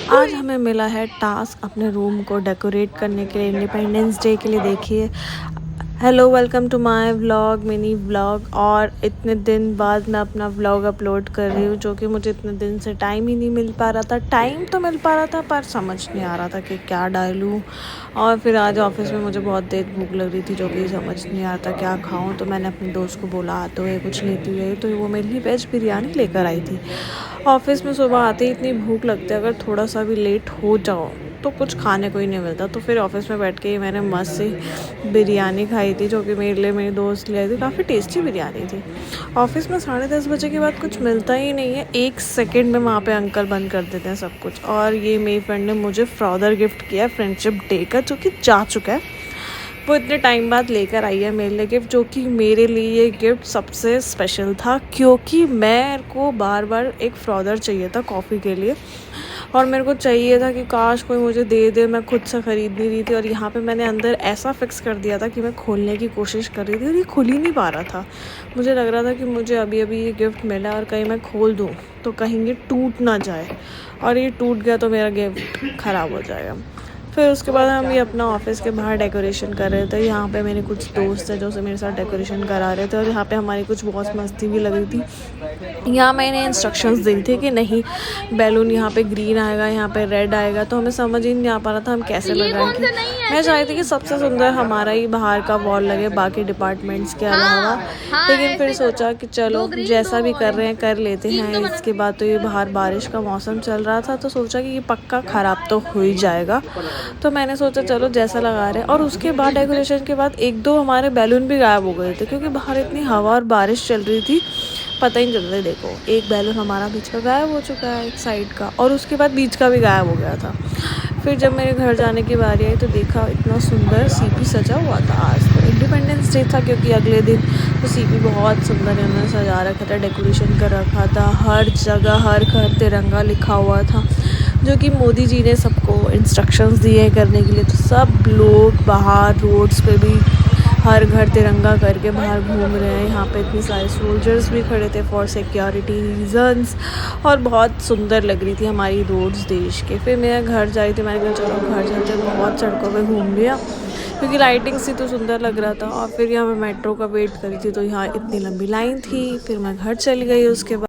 आज हमें मिला है टास्क अपने रूम को डेकोरेट करने के लिए इंडिपेंडेंस डे के लिए। देखिए, hello, welcome to my vlog, mini vlog. और इतने दिन बाद मैं अपना व्लॉग अपलोड कर रही हूँ, जो कि मुझे इतने दिन से टाइम ही नहीं मिल पा रहा था। टाइम तो मिल पा रहा था पर समझ नहीं आ रहा था कि क्या डालूँ। और फिर आज ऑफिस में मुझे बहुत देर भूख लग रही थी, जो कि समझ नहीं आ रहा था क्या खाऊँ। तो मैंने अपने दोस्त को बोला तो ये कुछ लेती हुई, तो वो मेरे लिए वेज बिरयानी लेकर आई थी। ऑफिस में सुबह आते ही इतनी भूख लगती है, अगर थोड़ा सा भी लेट हो जाओ तो कुछ खाने को ही नहीं मिलता। तो फिर ऑफिस में बैठ के ही मैंने मस्त सी बिरयानी खाई थी, जो कि मेरे लिए मेरी दोस्त ले आई थी। काफ़ी टेस्टी बिरयानी थी। ऑफिस में 10:30 बजे के बाद कुछ मिलता ही नहीं है, 1 सेकंड में वहाँ पे अंकल बंद कर देते हैं सब कुछ। और ये मेरी फ्रेंड ने मुझे फ्रॉदर गिफ्ट किया फ्रेंडशिप डे का, जो कि जा चुका है। वो इतने टाइम बाद लेकर आई है मेरे लिए गिफ्ट, जो कि मेरे लिए ये गिफ्ट सबसे स्पेशल था, क्योंकि मेरे को बार बार एक फ्रॉदर चाहिए था कॉफ़ी के लिए। और मेरे को चाहिए था कि काश कोई मुझे दे दे, मैं खुद से ख़रीद नहीं रही थी। और यहाँ पे मैंने अंदर ऐसा फिक्स कर दिया था कि मैं खोलने की कोशिश कर रही थी और ये खुल ही नहीं पा रहा था। मुझे लग रहा था कि मुझे अभी अभी ये गिफ्ट मिला और कहीं मैं खोल दूँ तो कहीं ये टूट ना जाए, और ये टूट गया तो मेरा गिफ्ट ख़राब हो जाएगा। फिर उसके बाद हम ये अपना ऑफिस के बाहर डेकोरेशन कर रहे थे। यहाँ पे मेरे कुछ दोस्त हैं जो से मेरे साथ डेकोरेशन करा रहे थे, और यहाँ पे हमारी कुछ बहुत मस्ती भी लग रही थी। यहाँ मैंने इंस्ट्रक्शंस दी थी कि नहीं, बैलून यहाँ पे ग्रीन आएगा, यहाँ पे रेड आएगा। तो हमें समझ ही नहीं आ पा रहा था हम कैसे लगाएं। कि मैं चाहती थी कि सबसे सुंदर हमारा ही बाहर का वॉल लगे, बाकी डिपार्टमेंट्स के अलावा। लेकिन फिर सोचा कि चलो जैसा भी कर रहे हैं कर लेते हैं। इसके बाद तो ये बाहर बारिश का मौसम चल रहा था, तो सोचा कि ये पक्का ख़राब तो हो ही जाएगा। तो मैंने सोचा चलो जैसा लगा रहे हैं। और उसके बाद डेकोरेशन के बाद 1-2 हमारे बैलून भी गायब हो गए थे, क्योंकि बाहर इतनी हवा और बारिश चल रही थी, पता ही नहीं चल रहा। देखो, एक बैलून हमारा बीच का गायब हो चुका है, एक साइड का, और उसके बाद बीच का भी गायब हो गया था। फिर जब मेरे घर जाने की बारी आई तो देखा इतना सुंदर सीपी सजा हुआ था। आज तो इंडिपेंडेंस डे था, क्योंकि अगले दिन तो सीपी बहुत सुंदर इन्होंने सजा रखा था, डेकोरेशन कर रखा था। हर जगह हर घर तिरंगा लिखा हुआ था, जो कि मोदी जी ने सबको इंस्ट्रक्शंस दिए हैं करने के लिए। तो सब लोग बाहर रोड्स पे भी हर घर तिरंगा करके बाहर घूम रहे हैं। यहाँ पे इतने सारे सोल्जर्स भी खड़े थे फॉर सिक्योरिटी रीजंस, और बहुत सुंदर लग रही थी हमारी रोड्स देश के। फिर मेरा घर जा रही थी, मैंने कहा चलो घर चलते, बहुत सड़कों पे घूम लिया, क्योंकि लाइटिंग सी तो सुंदर लग रहा था। और फिर यहाँ मैं मेट्रो का वेट करी थी, तो यहाँ इतनी लंबी लाइन थी। फिर मैं घर चली गई उसके बाद।